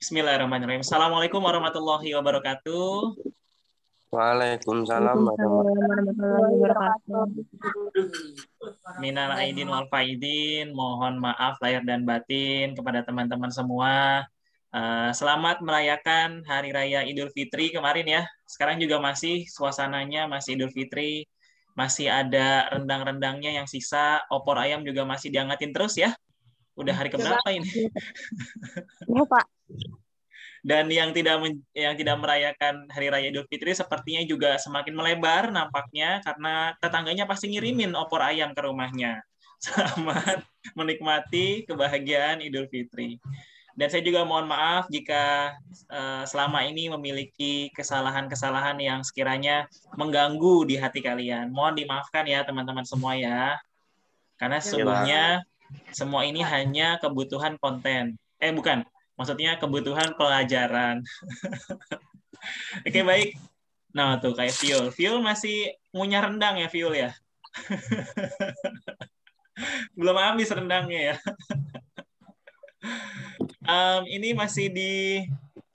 Bismillahirrahmanirrahim. Assalamualaikum warahmatullahi wabarakatuh. Waalaikumsalam Waalaikumsalam warahmatullahi warahmatullahi wabarakatuh. Minal aidin wal faidin. Mohon maaf lahir dan batin kepada teman-teman semua. Selamat merayakan Hari Raya Idul Fitri kemarin ya. Sekarang juga masih suasananya masih Idul Fitri. Masih ada rendang-rendangnya yang sisa. Opor ayam juga masih diangetin terus ya. Udah hari keberapa ini? Ya, Pak. Dan yang tidak merayakan Hari Raya Idul Fitri sepertinya juga semakin melebar nampaknya karena tetangganya pasti ngirimin opor ayam ke rumahnya. Selamat menikmati kebahagiaan Idul Fitri. Dan saya juga mohon maaf jika selama ini memiliki kesalahan-kesalahan yang sekiranya mengganggu di hati kalian. Mohon dimaafkan ya teman-teman semua ya. Karena sesungguhnya semua ini hanya kebutuhan konten. Bukan. Maksudnya kebutuhan pelajaran. Oke, baik. Nah, tuh kayak Viol. Viol masih ngunyah rendang ya, Viol ya? Belum habis rendangnya ya. Ini masih di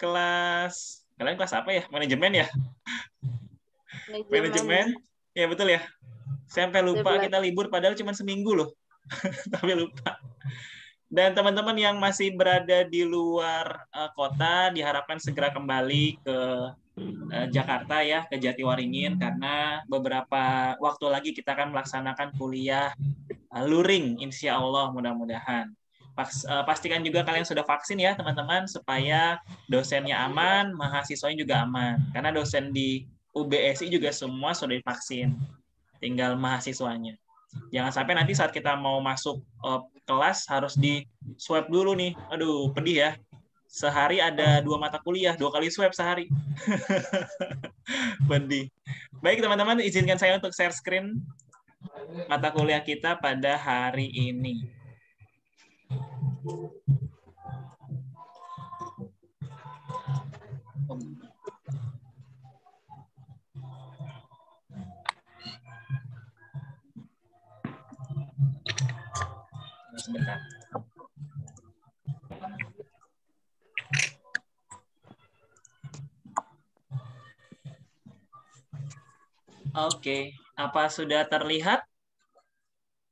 kelas... Kalian kelas apa ya? Manajemen ya? Manajemen? Ya, betul ya. Saya sampai lupa kita libur, padahal cuma seminggu loh. Tapi lupa. Dan teman-teman yang masih berada di luar kota diharapkan segera kembali ke Jakarta ya, ke Jatiwaringin karena beberapa waktu lagi kita akan melaksanakan kuliah luring insya Allah mudah-mudahan. Pastikan juga kalian sudah vaksin ya teman-teman supaya dosennya aman, mahasiswanya juga aman. Karena dosen di UBSI juga semua sudah divaksin, tinggal mahasiswanya. Jangan sampai nanti saat kita mau masuk kelas harus di swab dulu nih. Aduh, pedih ya. Sehari ada 2 mata kuliah, 2 kali swab sehari. Pedih. Baik teman-teman, izinkan saya untuk share screen mata kuliah kita pada hari ini. Sebentar. Oke, apa sudah terlihat?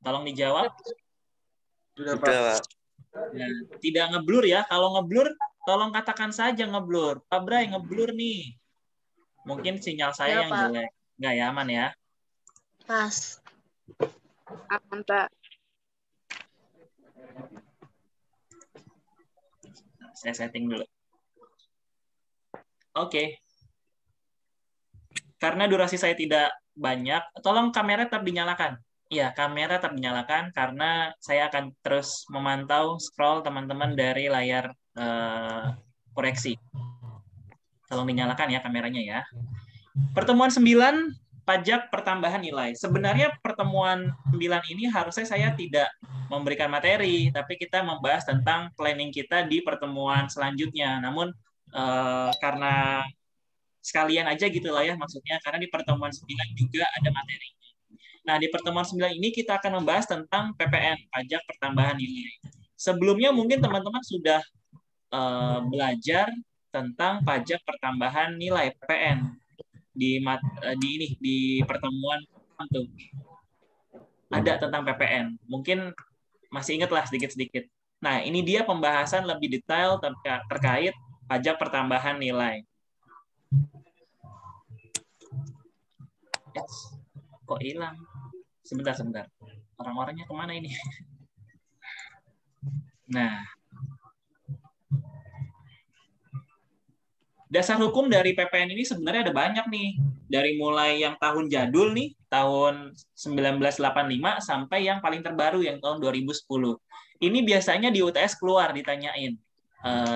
Tolong dijawab. Sudah, Pak. Nah, tidak ngeblur ya. Kalau ngeblur, tolong katakan saja ngeblur. Pak Bray, ngeblur nih. Mungkin sinyal saya yang jelek. Nggak ya, aman ya? Pas. Aman, Pak. Saya setting dulu. Oke. Karena durasi saya tidak banyak, tolong kamera tetap dinyalakan. Iya, kamera tetap dinyalakan karena saya akan terus memantau scroll teman-teman dari layar koreksi. Tolong dinyalakan ya kameranya ya. Pertemuan 9, pajak pertambahan nilai. Sebenarnya pertemuan 9 ini harusnya saya tidak memberikan materi, tapi kita membahas tentang planning kita di pertemuan selanjutnya. Namun karena sekalian aja gitu lah ya maksudnya, karena di pertemuan 9 juga ada materi. Nah, di pertemuan 9 ini kita akan membahas tentang PPN, pajak pertambahan nilai. Sebelumnya mungkin teman-teman sudah belajar tentang pajak pertambahan nilai PPN di pertemuan itu. Ada tentang PPN. Mungkin masih ingat lah sedikit-sedikit. Nah, ini dia pembahasan lebih detail terkait pajak pertambahan nilai. Kok hilang? Sebentar. Orang-orangnya kemana ini? Nah, dasar hukum dari PPN ini sebenarnya ada banyak nih. Dari mulai yang tahun jadul nih, tahun 1985 sampai yang paling terbaru yang tahun 2010. Ini biasanya di UTS keluar ditanyain.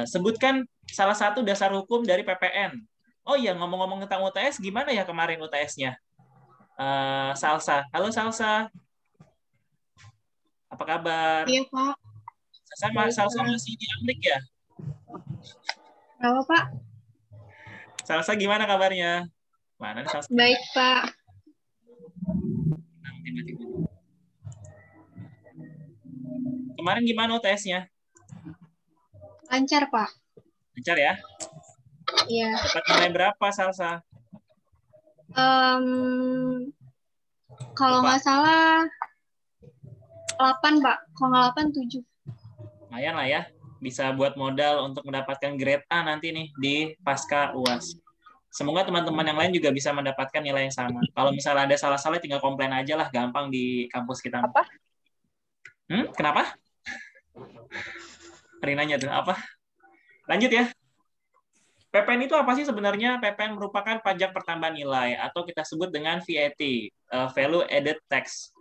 Sebutkan salah satu dasar hukum dari PPN. Oh iya, ngomong-ngomong tentang UTS, gimana ya kemarin UTS-nya? Salsa. Halo Salsa. Apa kabar? Iya, Pak. Salsa masih di Amrik ya? Halo, Pak. Salsa gimana kabarnya? Mana nih Salsa? Baik, Pak. Tiba-tiba. Kemarin gimana UTS-nya? Lancar, Pak. Lancar ya? Iya. Dapat nilai berapa, Salsa? Kalau Lupa. nggak salah 8, Pak. Kalau nggak 8, 7. Lumayan lah ya. Bisa buat modal untuk mendapatkan grade A nanti nih di pasca UAS. Semoga teman-teman yang lain juga bisa mendapatkan nilai yang sama. Kalau misalnya ada salah-salah, tinggal komplain aja lah, gampang di kampus kita. Apa? Kenapa? Rinanya tuh apa? Lanjut ya. PPN itu apa sih sebenarnya? PPN merupakan pajak pertambahan nilai atau kita sebut dengan VAT, Value Added Tax.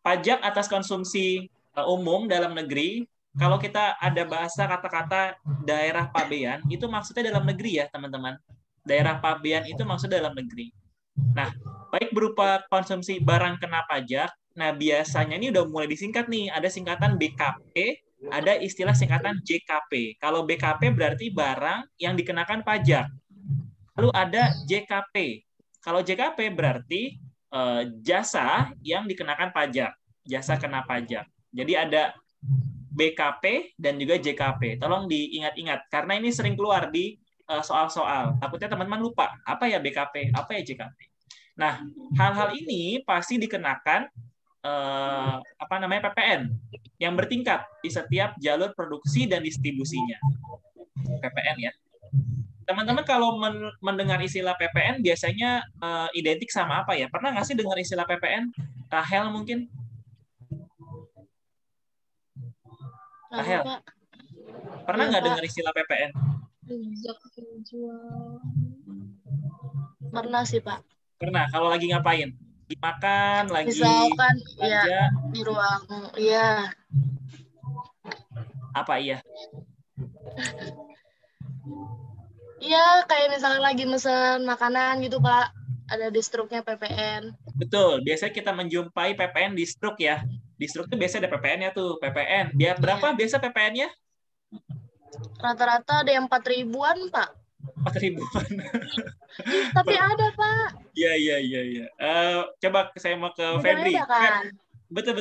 Pajak atas konsumsi umum dalam negeri. Kalau kita ada bahasa kata-kata daerah pabean, itu maksudnya dalam negeri ya, teman-teman. Daerah pabean itu maksudnya dalam negeri. Nah, baik berupa konsumsi barang kena pajak, nah biasanya ini udah mulai disingkat nih, ada singkatan BKP, ada istilah singkatan JKP. Kalau BKP berarti barang yang dikenakan pajak. Lalu ada JKP. Kalau JKP berarti jasa yang dikenakan pajak, jasa kena pajak. Jadi ada BKP dan juga JKP. Tolong diingat-ingat, karena ini sering keluar di soal-soal. Takutnya teman-teman lupa, apa ya BKP, apa ya JKP. Nah, hal-hal ini pasti dikenakan PPN yang bertingkat di setiap jalur produksi dan distribusinya. PPN ya. Teman-teman kalau mendengar istilah PPN biasanya identik sama apa ya? Pernah nggak sih dengar istilah PPN? Rahel mungkin? Rahel? Pernah nggak dengar istilah PPN? Pernah sih, Pak. Pernah. Kalau lagi ngapain? Dimakan, lagi misalkan belanja? Ya, di ruang, iya. Apa iya? Iya, kayak misalkan lagi mesen makanan gitu, Pak. Ada di struknya PPN. Betul. Biasanya kita menjumpai PPN di struk ya. Di struk tuh biasanya ada PPN-nya tuh. PPN. Dia berapa biasa PPN-nya? Rata-rata ada yang 4.000-an, Pak. 4.000-an. Tapi ada, Pak. Iya. Coba saya mau ke Febri. Kan? Betul.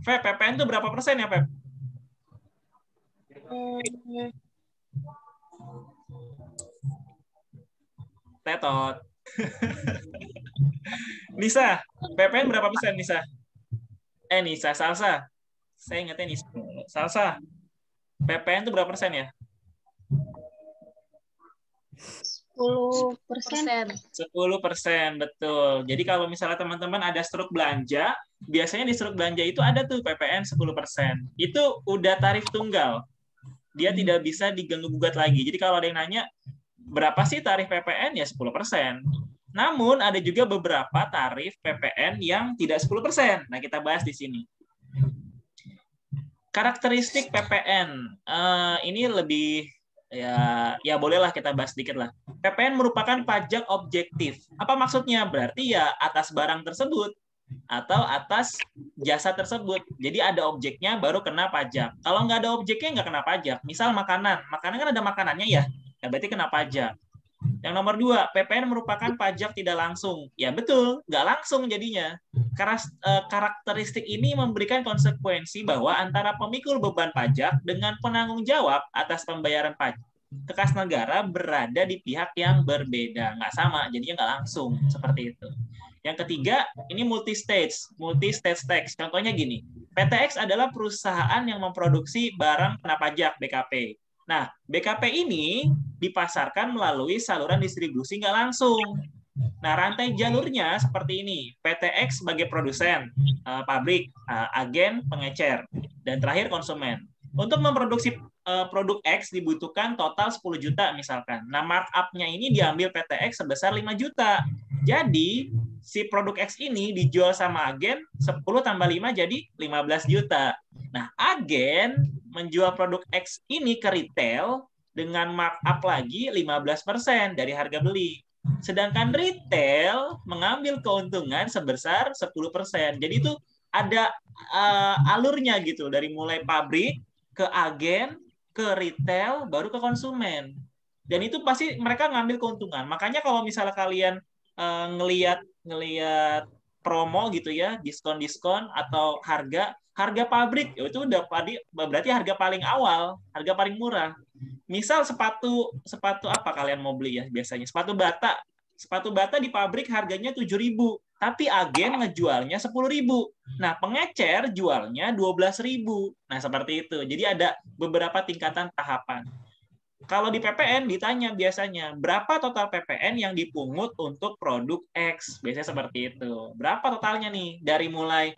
Feb, PPN tuh berapa persen ya, Feb? Tetot. Nisa, PPN berapa persen, Nisa? Nisa, Salsa. Saya ingatnya Nisa. Salsa, PPN itu berapa persen ya? 10%. 10%, betul. Jadi kalau misalnya teman-teman ada struk belanja, biasanya di struk belanja itu ada tuh PPN 10%. Itu udah tarif tunggal. Dia tidak bisa diganggu-gugat lagi. Jadi kalau ada yang nanya, berapa sih tarif PPN? Ya 10%. Namun ada juga beberapa tarif PPN yang tidak 10%. Nah, kita bahas di sini. Karakteristik PPN. Ini lebih ya bolehlah kita bahas sedikit lah. PPN merupakan pajak objektif. Apa maksudnya? Berarti ya atas barang tersebut atau atas jasa tersebut. Jadi ada objeknya baru kena pajak. Kalau nggak ada objeknya nggak kena pajak. Misal makanan kan ada makanannya ya berarti kena pajak. Yang nomor 2, PPN merupakan pajak tidak langsung. Ya betul, nggak langsung jadinya. Karena karakteristik ini memberikan konsekuensi bahwa antara pemikul beban pajak dengan penanggung jawab atas pembayaran pajak ke kas negara berada di pihak yang berbeda. Nggak sama, jadinya nggak langsung. Seperti itu. Yang ketiga, ini multi-stage tax. Contohnya gini, PTX adalah perusahaan yang memproduksi barang kena pajak, BKP. Nah, BKP ini dipasarkan melalui saluran distribusi nggak langsung. Nah, rantai jalurnya seperti ini. PTX sebagai produsen, pabrik, agen, pengecer, dan terakhir konsumen. Untuk memproduksi produk X dibutuhkan total 10 juta misalkan. Nah, markup-nya ini diambil PTX sebesar 5 juta. Jadi, si produk X ini dijual sama agen 10 tambah 5 jadi 15 juta. Nah, agen menjual produk X ini ke retail dengan markup lagi 15% dari harga beli. Sedangkan retail mengambil keuntungan sebesar 10%. Jadi itu ada alurnya gitu, dari mulai pabrik ke agen, ke retail, baru ke konsumen. Dan itu pasti mereka ngambil keuntungan. Makanya kalau misalnya kalian ngelihat promo gitu ya, diskon atau harga pabrik, itu udah berarti harga paling awal, harga paling murah. Misal sepatu apa kalian mau beli ya biasanya? Sepatu bata di pabrik harganya 7.000, tapi agen ngejualnya 10.000. Nah, pengecer jualnya 12.000. Nah, seperti itu. Jadi ada beberapa tingkatan tahapan. Kalau di PPN ditanya biasanya, berapa total PPN yang dipungut untuk produk X? Biasanya seperti itu. Berapa totalnya nih? Dari mulai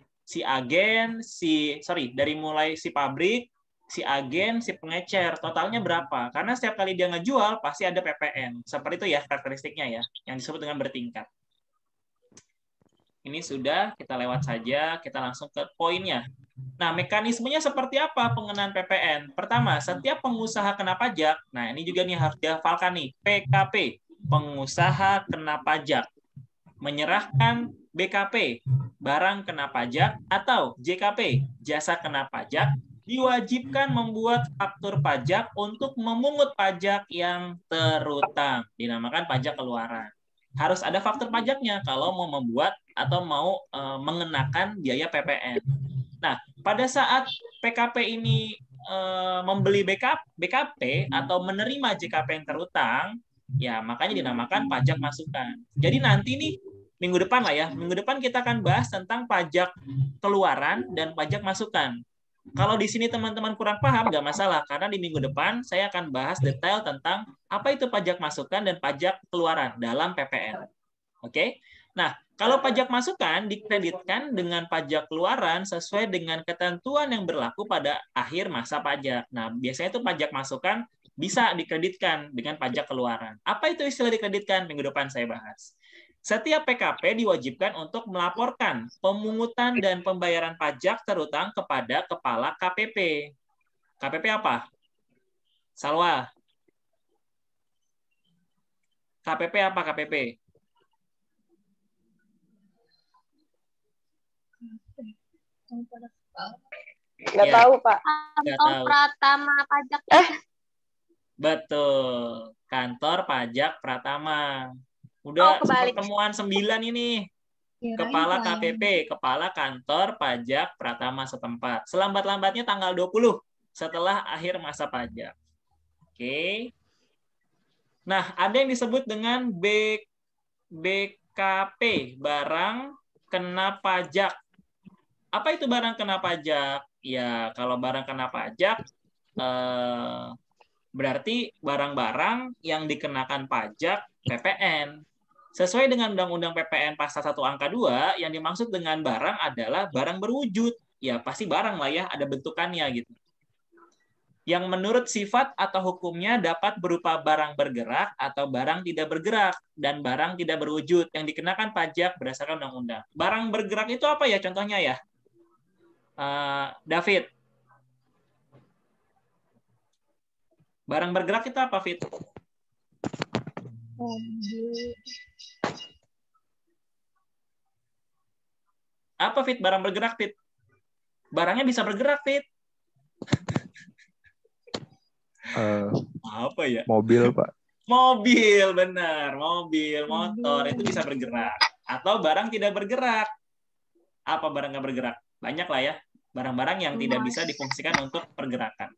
dari mulai si pabrik, si agen, si pengecer, totalnya berapa? Karena setiap kali dia ngejual, pasti ada PPN. Seperti itu ya karakteristiknya ya, yang disebut dengan bertingkat. Ini sudah, kita lewat saja, kita langsung ke poinnya. Nah, mekanismenya seperti apa pengenaan PPN? Pertama, setiap pengusaha kena pajak. Nah, ini juga nih harus dihafalkan nih. PKP, pengusaha kena pajak. Menyerahkan BKP, barang kena pajak, atau JKP, jasa kena pajak, diwajibkan membuat faktur pajak untuk memungut pajak yang terutang. Dinamakan pajak keluaran. Harus ada faktur pajaknya kalau mau membuat atau mau mengenakan biaya PPN. Nah, pada saat PKP ini membeli BKP atau menerima JKP yang terutang, ya makanya dinamakan pajak masukan. Jadi nanti nih minggu depan lah ya, minggu depan kita akan bahas tentang pajak keluaran dan pajak masukan. Kalau di sini teman-teman kurang paham, nggak masalah, karena di minggu depan saya akan bahas detail tentang apa itu pajak masukan dan pajak keluaran dalam PPN. Oke? Nah, kalau pajak masukan dikreditkan dengan pajak keluaran sesuai dengan ketentuan yang berlaku pada akhir masa pajak. Nah, biasanya itu pajak masukan bisa dikreditkan dengan pajak keluaran. Apa itu istilah dikreditkan? Minggu depan saya bahas. Setiap PKP diwajibkan untuk melaporkan pemungutan dan pembayaran pajak terutang kepada Kepala KPP. KPP apa? Salwa. KPP apa KPP? Nggak tahu, Pak. Kantor Pratama Pajak. Betul. Kantor Pajak Pratama. Udah pertemuan 9 ini. Kepala KPP, Kepala Kantor Pajak Pratama setempat. Selambat-lambatnya tanggal 20 setelah akhir masa pajak. Oke. Nah, ada yang disebut dengan BKP, barang kena pajak. Apa itu barang kena pajak? Ya, kalau barang kena pajak, berarti barang-barang yang dikenakan pajak PPN. Sesuai dengan Undang-Undang PPN Pasal 1 Angka 2, yang dimaksud dengan barang adalah barang berwujud. Ya, pasti barang lah ya, ada bentukannya gitu. Yang menurut sifat atau hukumnya dapat berupa barang bergerak atau barang tidak bergerak, dan barang tidak berwujud yang dikenakan pajak berdasarkan undang-undang. Barang bergerak itu apa ya contohnya ya? David. Barang bergerak itu apa, Fit? Apa, Fit? Barang bergerak, Fit? Barangnya bisa bergerak, Fit. Apa ya? Mobil, Pak. Mobil, benar. Mobil, motor, itu bisa bergerak. Atau barang tidak bergerak. Apa barang nggak bergerak? Banyak lah ya. Barang-barang yang tidak bisa difungsikan untuk pergerakan.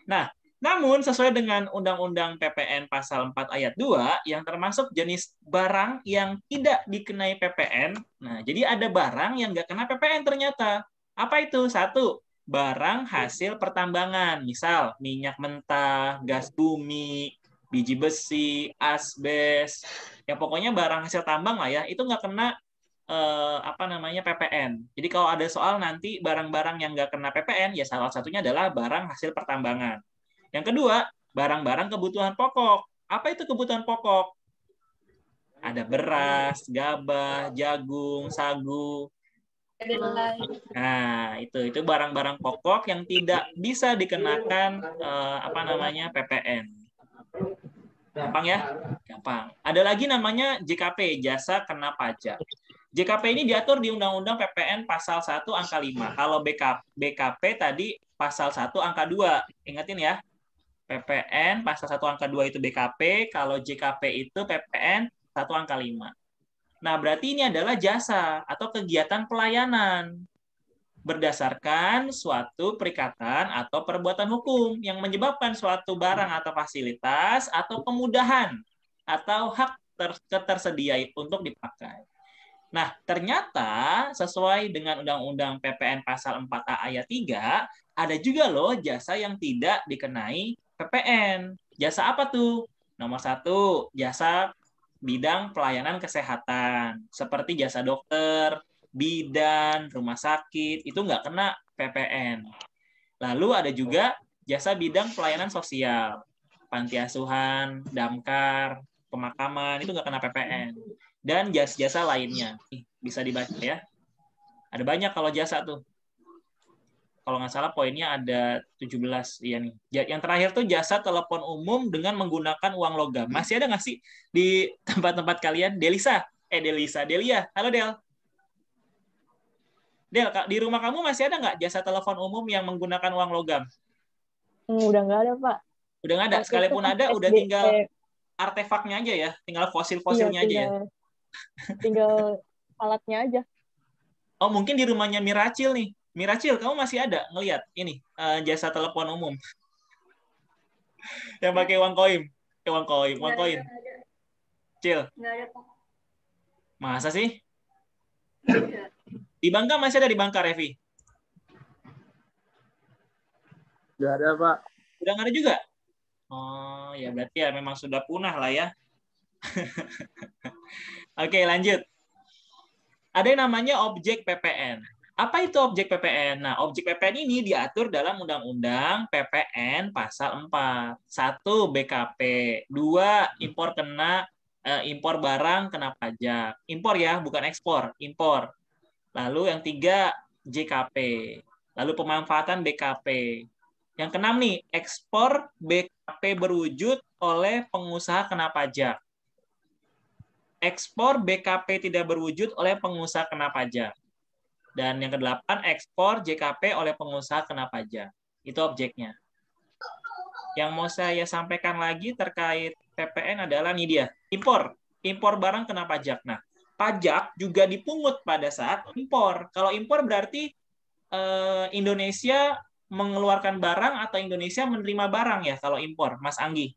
Nah, namun sesuai dengan Undang-Undang PPN Pasal 4 Ayat 2, yang termasuk jenis barang yang tidak dikenai PPN. Nah, jadi ada barang yang nggak kena PPN ternyata. Apa itu? 1, barang hasil pertambangan. Misal, minyak mentah, gas bumi, biji besi, asbes. Ya pokoknya barang hasil tambang lah ya, itu nggak kena PPN. Jadi kalau ada soal nanti barang-barang yang nggak kena PPN, ya salah satunya adalah barang hasil pertambangan. Yang kedua, barang-barang kebutuhan pokok. Apa itu kebutuhan pokok? Ada beras, gabah, jagung, sagu. Nah, itu barang-barang pokok yang tidak bisa dikenakan PPN. Gampang ya? Gampang. Ada lagi namanya JKP, jasa kena pajak. JKP ini diatur di Undang-Undang PPN Pasal 1 Angka 5. Kalau BKP tadi Pasal 1 Angka 2. Ingatin ya. PPN Pasal 1 Angka 2 itu BKP, kalau JKP itu PPN 1 Angka 5. Nah, berarti ini adalah jasa atau kegiatan pelayanan. berdasarkan suatu perikatan atau perbuatan hukum yang menyebabkan suatu barang atau fasilitas atau kemudahan atau hak tersedia untuk dipakai. Nah, ternyata sesuai dengan Undang-Undang PPN Pasal 4A Ayat 3, ada juga loh jasa yang tidak dikenai PPN. Jasa apa tuh? Nomor 1, jasa bidang pelayanan kesehatan, seperti jasa dokter, bidan, rumah sakit, itu nggak kena PPN. Lalu ada juga jasa bidang pelayanan sosial, panti asuhan, damkar, pemakaman, itu nggak kena PPN. Dan jasa-jasa lainnya. Bisa dibaca ya. Ada banyak kalau jasa tuh. Kalau nggak salah poinnya ada 17. Iya nih. Yang terakhir tuh jasa telepon umum dengan menggunakan uang logam. Masih ada nggak sih di tempat-tempat kalian? Delia. Halo Del. Del, di rumah kamu masih ada nggak jasa telepon umum yang menggunakan uang logam? Udah nggak ada, Pak. Udah nggak ada. Sekalipun ada, udah tinggal artefaknya aja ya. Tinggal fosil-fosilnya aja ya. Tinggal alatnya aja. Oh, mungkin di rumahnya Miracil nih. Miracil, kamu masih ada ngelihat ini jasa telepon umum yang pakai uang koin. Uang koin. Cil. Nggak ada, Pak. Masa sih? Di Bangka masih ada di Bangka, Revi? Nggak ada, Pak. Udah nggak ada juga? Oh, ya berarti ya memang sudah punah lah ya. Oke, lanjut. Ada yang namanya objek PPN. Apa itu objek PPN? Nah, objek PPN ini diatur dalam Undang-Undang PPN Pasal 4. 1. BKP. 2. Impor barang kena pajak. Impor ya, bukan ekspor. Impor. Lalu yang 3. JKP. Lalu pemanfaatan BKP. Yang keenam nih, ekspor BKP berwujud oleh pengusaha kena pajak. Ekspor BKP tidak berwujud oleh pengusaha kena pajak. Dan yang kedelapan, ekspor JKP oleh pengusaha kena pajak. Itu objeknya. Yang mau saya sampaikan lagi terkait PPN adalah ini dia, impor. Impor barang kena pajak. Nah, pajak juga dipungut pada saat impor. Kalau impor berarti Indonesia mengeluarkan barang atau Indonesia menerima barang ya kalau impor, Mas Anggi.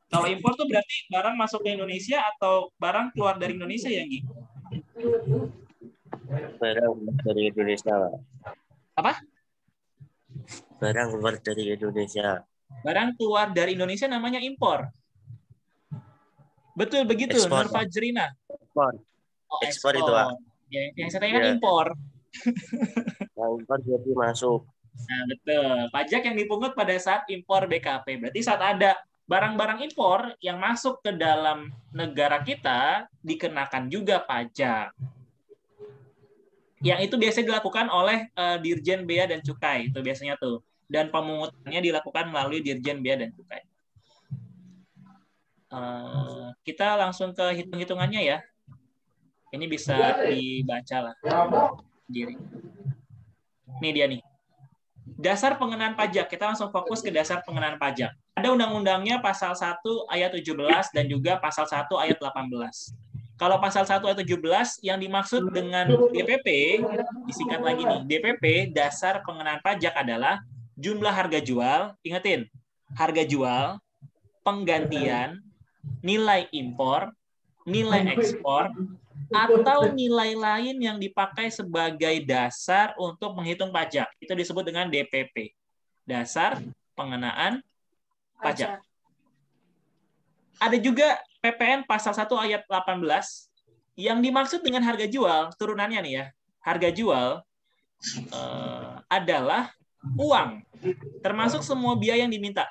Kalau impor tuh berarti barang masuk ke Indonesia atau barang keluar dari Indonesia ya, Gi? Barang keluar dari Indonesia, Pak. Apa? Barang keluar dari Indonesia. Barang keluar dari Indonesia namanya impor. Betul begitu, Ekspor, Nur Fajrina. Ekspor. Oh, Ekspor itu, Pak. Yang saya tanyakan Ya. impor. Yang impor jadi masuk. Nah, betul. Pajak yang dipungut pada saat impor BKP. Berarti saat ada barang-barang impor yang masuk ke dalam negara kita, dikenakan juga pajak. Yang itu biasanya dilakukan oleh Dirjen Bea dan Cukai. Itu biasanya tuh. Dan pemungutannya dilakukan melalui Dirjen Bea dan Cukai. Kita langsung ke hitung-hitungannya ya. Ini bisa dibaca lah sendiri. Ini dia nih. Dasar pengenaan pajak. Kita langsung fokus ke dasar pengenaan pajak. Ada undang-undangnya pasal 1 ayat 17 dan juga pasal 1 ayat 18. Kalau pasal 1 ayat 17 yang dimaksud dengan DPP, disingkat lagi nih, DPP, dasar pengenaan pajak adalah jumlah harga jual, ingetin, harga jual, penggantian, nilai impor, nilai ekspor, atau nilai lain yang dipakai sebagai dasar untuk menghitung pajak. Itu disebut dengan DPP. Dasar pengenaan pajak. Ada juga PPN pasal 1 ayat 18 yang dimaksud dengan harga jual, turunannya nih ya. Harga jual adalah uang, termasuk semua biaya yang diminta.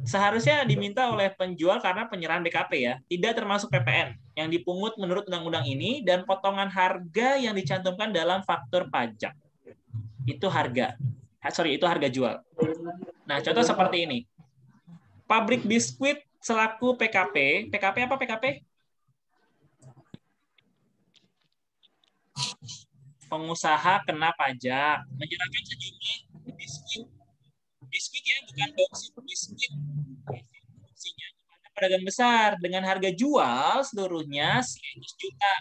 Seharusnya diminta oleh penjual karena penyerahan BKP ya, tidak termasuk PPN yang dipungut menurut undang-undang ini dan potongan harga yang dicantumkan dalam faktur pajak. Itu harga. Itu harga jual. Nah, contoh seperti ini. Pabrik biskuit selaku PKP. PKP apa PKP? Pengusaha kena pajak. Menyerahkan sejumlah biskuit. Biskuit ya, bukan boksit. Biskuit. Fungsinya kepada pedagang besar dengan harga jual seluruhnya 100 juta.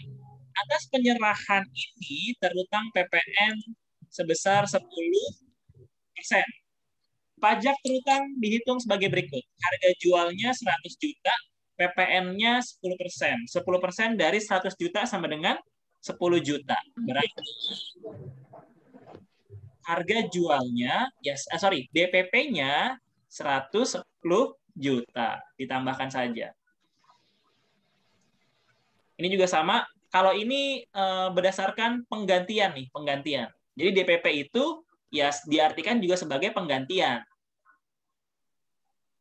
Atas penyerahan ini terutang PPN sebesar 10%. Pajak terutang dihitung sebagai berikut. Harga jualnya 100 juta, PPN-nya 10%. 10% dari 100 juta sama dengan 10 juta. Berarti harga jualnya, DPP-nya 110 juta. Ditambahkan saja. Ini juga sama. Kalau ini berdasarkan penggantian nih, penggantian. Jadi DPP itu ya diartikan juga sebagai penggantian.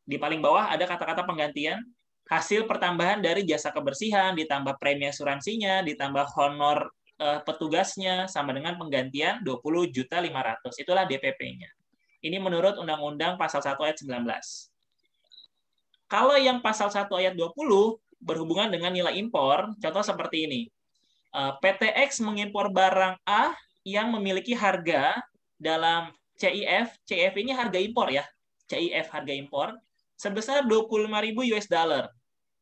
Di paling bawah ada kata-kata penggantian, hasil pertambahan dari jasa kebersihan, ditambah premi asuransinya, ditambah honor petugasnya, sama dengan penggantian 20.500.000. Itulah DPP-nya. Ini menurut Undang-Undang Pasal 1 Ayat 19. Kalau yang Pasal 1 Ayat 20 berhubungan dengan nilai impor, contoh seperti ini. PTX mengimpor barang A yang memiliki harga dalam CIF, CIF ini harga impor ya, CIF harga impor, sebesar 25.000 US dollar.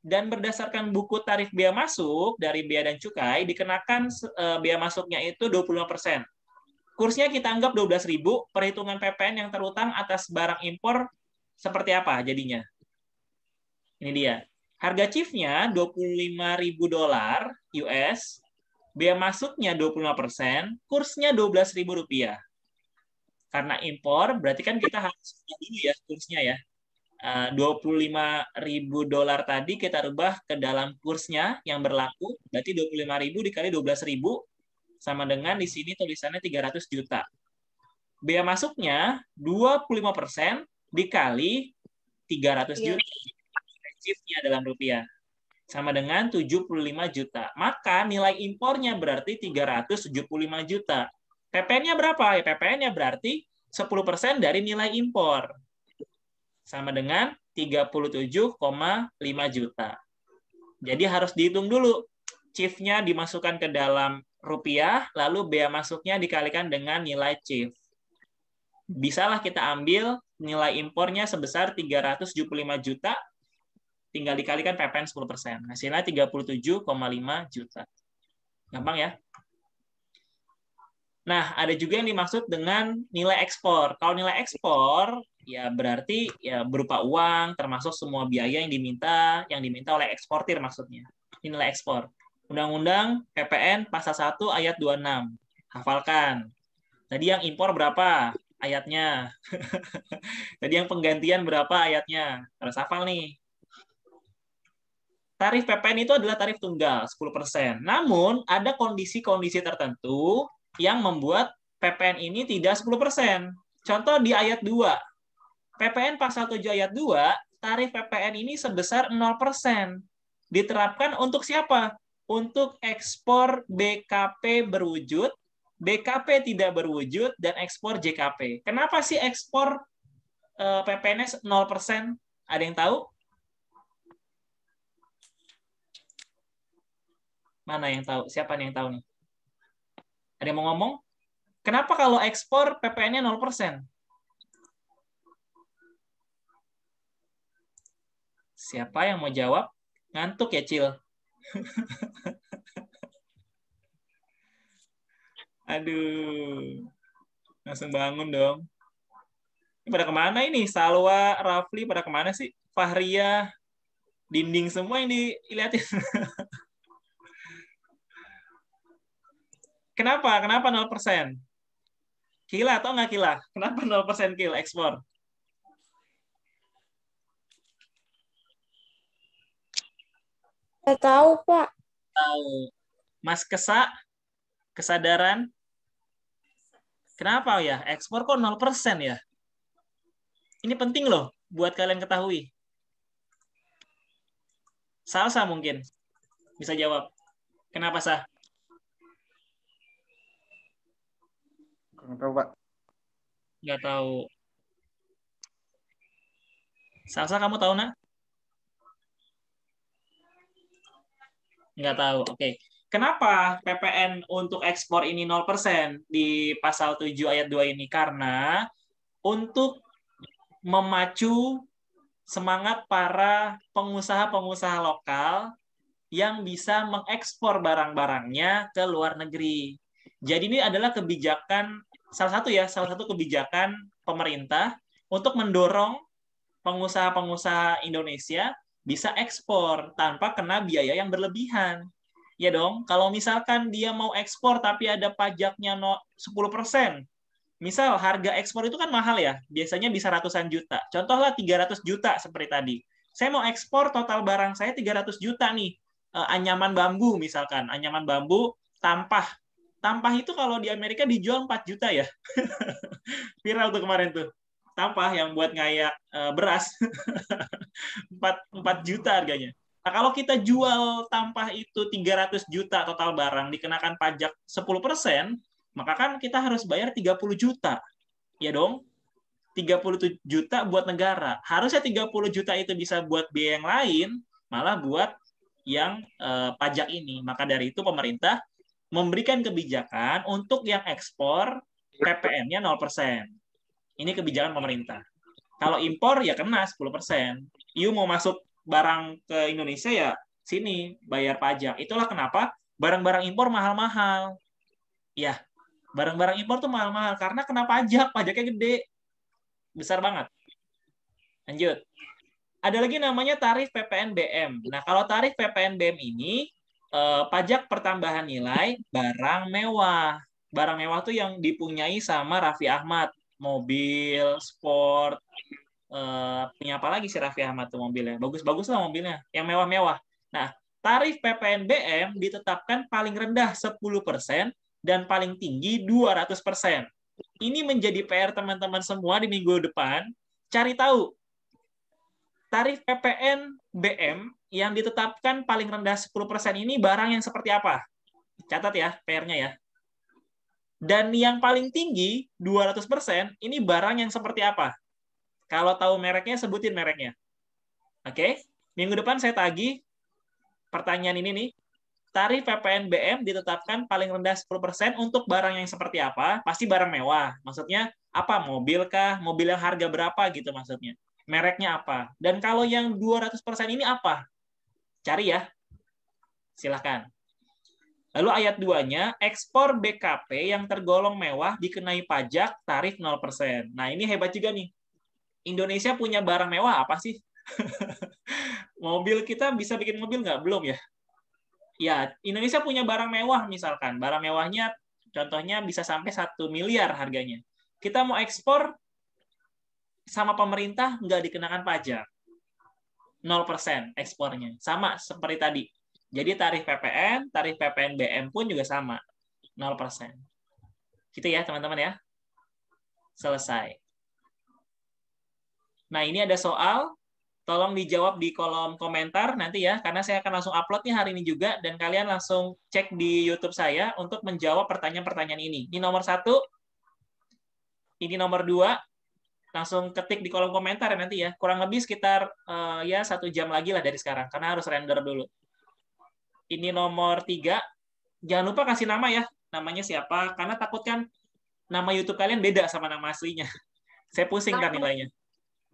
Dan berdasarkan buku tarif bea masuk dari bea dan cukai, dikenakan bea masuknya itu 25%. Kursnya kita anggap 12.000, perhitungan PPN yang terutang atas barang impor seperti apa jadinya? Ini dia. Harga CIF-nya 25.000 dolar US, bea masuknya 25%, kursnya 12.000 rupiah. Karena impor, berarti kan kita harus dulu ya kursnya ya. 25.000 dolar tadi kita rubah ke dalam kursnya yang berlaku, berarti 25.000 dikali 12.000 sama dengan di sini tulisannya 300 juta. Bea masuknya 25% dikali 300 juta. CIF-nya dalam rupiah sama dengan 75 juta. Maka nilai impornya berarti 375 juta. PPN-nya berapa? Ya, PPN-nya berarti 10% dari nilai impor. Sama dengan 37,5 juta. Jadi harus dihitung dulu. CIF-nya dimasukkan ke dalam rupiah, lalu bea masuknya dikalikan dengan nilai CIF. Bisalah kita ambil nilai impornya sebesar 375 juta, tinggal dikalikan PPN 10%. Hasilnya 37,5 juta. Gampang ya? Nah, ada juga yang dimaksud dengan nilai ekspor. Kalau nilai ekspor, ya berarti ya berupa uang, termasuk semua biaya yang diminta oleh eksportir maksudnya. Ini nilai ekspor. Undang-Undang PPN Pasal 1 Ayat 26. Hafalkan. Tadi yang impor berapa ayatnya? Tadi yang penggantian berapa ayatnya? Harus hafal nih. Tarif PPN itu adalah tarif tunggal, 10%. Namun, ada kondisi-kondisi tertentu yang membuat PPN ini tidak 10%. Contoh di ayat 2. PPN Pasal 7 ayat 2, tarif PPN ini sebesar 0%. Diterapkan untuk siapa? Untuk ekspor BKP berwujud, BKP tidak berwujud, dan ekspor JKP. Kenapa sih ekspor PPN-nya 0%? Ada yang tahu? Mana yang tahu? Siapa yang tahu nih? Ada yang mau ngomong? Kenapa kalau ekspor PPN-nya 0%? Siapa yang mau jawab? Ngantuk ya, Cil? Aduh. Langsung bangun dong. Ini pada kemana ini? Salwa, Rafli, pada kemana sih? Fahria, dinding semua yang dilihatin. Kenapa? Kenapa 0%? Kila atau nggak kila? Kenapa 0% kil ekspor? Nggak tahu, Pak. Tahu. Mas Kesa, kesadaran? Kenapa ya? Ekspor kok 0% ya? Ini penting loh buat kalian ketahui. Salsa mungkin bisa jawab. Kenapa, Sah? Nggak tahu, Pak. Nggak tahu. Salsa, kamu tahu, nak? Nggak tahu. Oke. Kenapa PPN untuk ekspor ini 0% di pasal 7 ayat 2 ini? Karena untuk memacu semangat para pengusaha-pengusaha lokal yang bisa mengekspor barang-barangnya ke luar negeri. Jadi ini adalah kebijakan salah satu kebijakan pemerintah untuk mendorong pengusaha-pengusaha Indonesia bisa ekspor tanpa kena biaya yang berlebihan. Ya dong, kalau misalkan dia mau ekspor tapi ada pajaknya 10%, misal harga ekspor itu kan mahal ya, biasanya bisa ratusan juta. Contohlah 300 juta seperti tadi. Saya mau ekspor total barang saya 300 juta nih. Anyaman bambu misalkan, anyaman bambu tampah. Tampah itu kalau di Amerika dijual 4 juta ya. Viral tuh kemarin tuh. Tampah yang buat ngayak beras. 4 juta harganya. Nah, kalau kita jual tampah itu 300 juta total barang, dikenakan pajak 10%, maka kan kita harus bayar 30 juta. Ya dong? 30 juta buat negara. Harusnya 30 juta itu bisa buat biaya yang lain, malah buat yang pajak ini. Maka dari itu pemerintah memberikan kebijakan untuk yang ekspor PPN-nya 0%. Ini kebijakan pemerintah. Kalau impor ya kena 10%. You mau masuk barang ke Indonesia ya sini bayar pajak. Itulah kenapa barang-barang impor mahal-mahal. Ya, barang-barang impor tuh mahal-mahal karena kena pajak, pajaknya gede. Besar banget. Lanjut. Ada lagi namanya tarif PPNBM. Nah, kalau tarif PPNBM ini pajak pertambahan nilai barang mewah. Barang mewah tuh yang dipunyai sama Raffi Ahmad, mobil, sport, punya apa lagi sih Raffi Ahmad tuh mobilnya? Bagus-bagus lah mobilnya, yang mewah-mewah. Nah, tarif PPNBM ditetapkan paling rendah 10% dan paling tinggi 200%. Ini menjadi PR teman-teman semua di minggu depan. Cari tahu tarif PPNBM yang ditetapkan paling rendah 10% ini barang yang seperti apa? Catat ya PR-nya ya. Dan yang paling tinggi 200% ini barang yang seperti apa? Kalau tahu mereknya, sebutin mereknya. Oke? Minggu depan saya tagih pertanyaan ini nih. Tarif PPNBM ditetapkan paling rendah 10% untuk barang yang seperti apa? Pasti barang mewah. Maksudnya apa? Mobil kah? Mobil yang harga berapa gitu maksudnya. Mereknya apa? Dan kalau yang 200% ini apa? Cari ya. Silahkan. Lalu ayat 2-nya, ekspor BKP yang tergolong mewah dikenai pajak tarif 0%. Nah, ini hebat juga nih. Indonesia punya barang mewah apa sih? Mobil kita bisa bikin mobil nggak? Belum ya? Ya, Indonesia punya barang mewah misalkan. Barang mewahnya contohnya bisa sampai 1 miliar harganya. Kita mau ekspor sama pemerintah nggak dikenakan pajak. 0% ekspornya. Sama seperti tadi. Jadi tarif PPN, tarif PPNBM pun juga sama. 0%. Gitu ya teman-teman ya. Selesai. Nah, ini ada soal, tolong dijawab di kolom komentar nanti ya, karena saya akan langsung upload nih hari ini juga, dan kalian langsung cek di YouTube saya untuk menjawab pertanyaan-pertanyaan ini. Ini nomor 1, ini nomor 2, langsung ketik di kolom komentar ya nanti ya. Kurang lebih sekitar ya 1 jam lagi lah dari sekarang, karena harus render dulu. Ini nomor 3, jangan lupa kasih nama ya, namanya siapa, karena takut kan nama YouTube kalian beda sama nama aslinya. Saya pusing kan nilainya.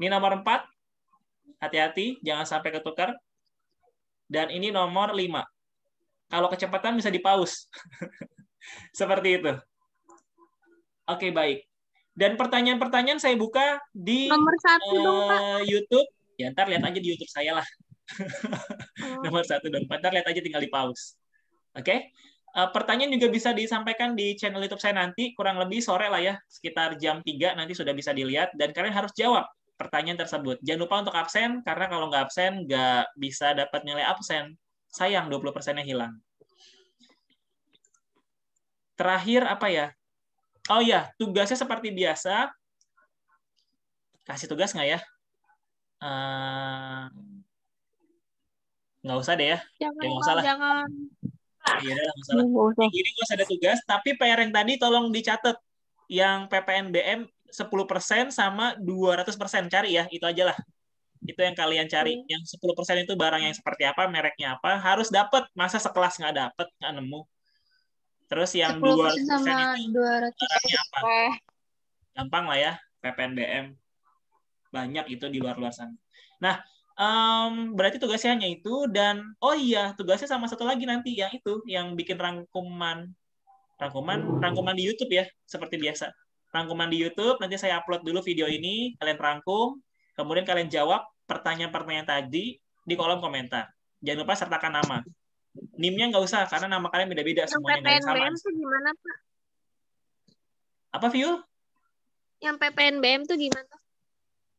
Ini nomor 4, hati-hati, jangan sampai ketukar. Dan ini nomor 5. Kalau kecepatan bisa di-pause. Seperti itu. Oke, baik. Dan pertanyaan-pertanyaan saya buka di Nomor 1 dong, Pak. YouTube. Ya, ntar lihat aja di YouTube saya lah. Nomor 1 dan 4, ntar lihat aja tinggal di-pause. Oke? Pertanyaan juga bisa disampaikan di channel YouTube saya nanti, kurang lebih sore lah ya, sekitar jam 3 nanti sudah bisa dilihat, dan kalian harus jawab pertanyaan tersebut. Jangan lupa untuk absen, karena kalau nggak absen, nggak bisa dapat nilai absen. Sayang, 20%-nya hilang. Terakhir, apa ya? Oh ya, tugasnya seperti biasa. Kasih tugas nggak ya? Nggak usah deh ya. Jangan, Ya, nggak usah lah. jangan. Iya, nggak masalah. Ini gue ada tugas, tapi PR yang tadi tolong dicatat. Yang PPNBM 10% sama 200%. Cari ya, itu aja lah. Itu yang kalian cari. Yang 10% itu barang yang seperti apa, mereknya apa, harus dapat. Masa sekelas nggak dapat, nggak nemu. Terus yang 200% sama itu 200. barangnya apa? Gampang lah ya, PPNBM. Banyak itu di luar-luar sana. Nah, berarti tugasnya hanya itu dan oh iya, tugasnya sama satu lagi nanti yang itu, yang bikin rangkuman di YouTube ya, seperti biasa. Rangkuman di YouTube, nanti saya upload dulu video ini, kalian rangkum, kemudian kalian jawab pertanyaan-pertanyaan tadi di kolom komentar. Jangan lupa sertakan nama. NIM-nya nggak usah, karena nama kalian beda-beda semuanya, nggak ada yang sama. PPNBM tuh gimana, Pak? Apa, Viul? Yang PPNBM tuh gimana?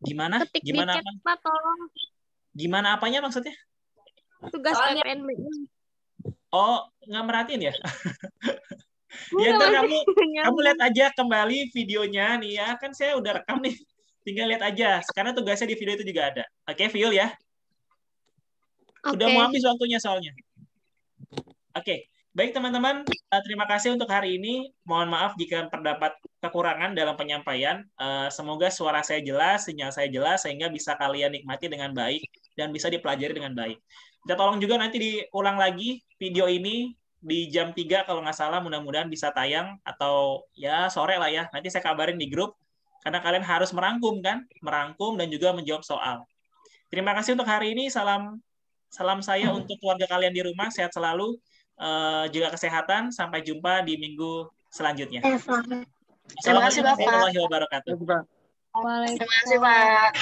Gimana? Ketik Gimana di chat, Pak, tolong. Gimana apanya maksudnya? Tugas PPNBM. Oh, nggak merhatiin ya? Ya, ntar kamu lihat aja kembali videonya nih ya. Kan saya udah rekam nih. Tinggal lihat aja. Karena tugasnya di video itu juga ada. Oke, Viul ya? Udah mau habis waktunya soalnya. Oke. Baik, teman-teman. Terima kasih untuk hari ini. Mohon maaf jika terdapat kekurangan dalam penyampaian. Semoga suara saya jelas, sinyal saya jelas, sehingga bisa kalian nikmati dengan baik dan bisa dipelajari dengan baik. Kita tolong juga nanti diulang lagi video ini di jam 3 kalau nggak salah, mudah-mudahan bisa tayang atau ya sore lah ya. Nanti saya kabarin di grup karena kalian harus merangkum kan, merangkum dan juga menjawab soal. Terima kasih untuk hari ini. Salam saya untuk keluarga kalian di rumah, sehat selalu, juga kesehatan. Sampai jumpa di minggu selanjutnya. Terima kasih, Bapak. Warahmatullahi wabarakatuh. Terima kasih, Pak.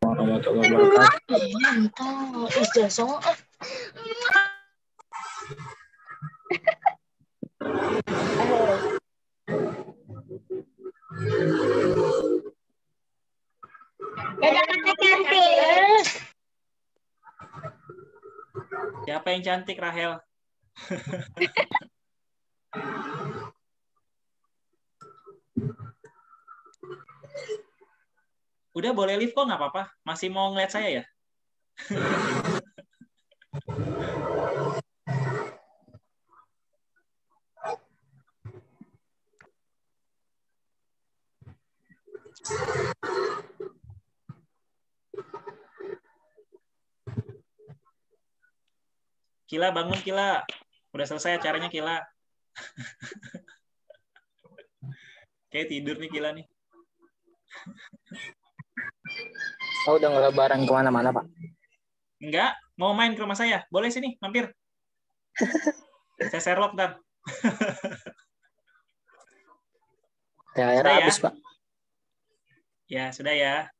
Warahmatullahi wabarakatuh. Mantap. Ijazah. Siapa yang cantik, Rahel? Udah boleh live kok, nggak apa-apa. Masih mau ngeliat saya ya? Kila, bangun Kila. Udah selesai acaranya Kila. Kayak tidur nih Kila nih. Oh, udah nggak lebaran kemana-mana, Pak? Enggak, mau main ke rumah saya. Boleh sini, mampir. Saya Sherlock ntar. THR habis, Pak. Ya, sudah ya.